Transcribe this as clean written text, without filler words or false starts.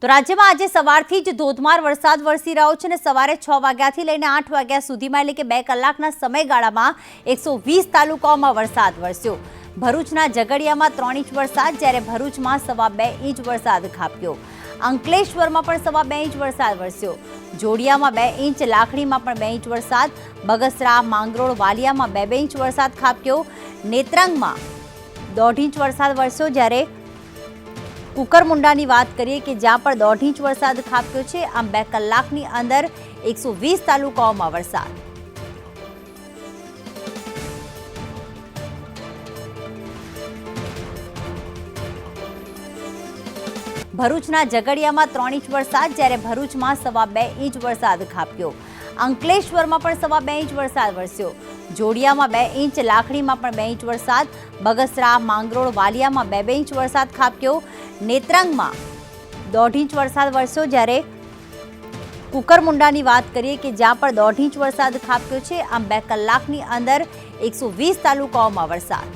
તો રાજ્યમાં આજે સવારથી જ ધોધમાર વરસાદ વરસી રહ્યો છે અને સવારે 6 વાગ્યાથી લઈને 8 વાગ્યા સુધીમાં એટલે કે 2 કલાકના સમયગાળામાં 120 તાલુકાઓમાં વરસાદ વરસ્યો। ભરૂચના ઝઘડિયામાં 3 ઇંચ વરસાદ, જ્યારે ભરૂચમાં 2.5 ઇંચ વરસાદ ખાબક્યો। અંકલેશ્વરમાં પણ 2.5 ઇંચ વરસાદ વરસ્યો। જોડિયામાં 2 ઇંચ, લાખણીમાં પણ 2 ઇંચ વરસાદ, બગસરા, માંગરોળ, વાલિયામાં 2 ઇંચ વરસાદ ખાબક્યો। નેત્રંગમાં 1.5 ઇંચ વરસાદ વરસ્યો, જ્યારે કુકરમુંડાની વાત કરીએ કે જ્યાં પણ 1.5 ઇંચ વરસાદ ખાબક્યો છે। આમ 2 કલાકની અંદર 120 તાલુકાઓમાં વરસાદ। ભરૂચના ઝઘડિયામાં 3 ઇંચ વરસાદ, જ્યારે ભરૂચમાં 2.5 ઇંચ વરસાદ ખાબક્યો। અંકલેશ્વરમાં પણ 2.5 ઇંચ વરસાદ વરસ્યો। જોડિયામાં 2 ઇંચ, લાખણીમાં પણ 2 ઇંચ વરસાદ, બગસરા, માંગરોળ, વાલિયામાં 2 ઇંચ વરસાદ ખાબક્યો। નેત્રંગમાં 1.5 ઇંચ વરસાદ વરસ્યો, જ્યારે કુકરમુંડાની વાત કરીએ કે જ્યાં પણ 1.5 ઇંચ વરસાદ ખાબક્યો છે। આમ 2 કલાકની અંદર 120 તાલુકાઓમાં વરસાદ।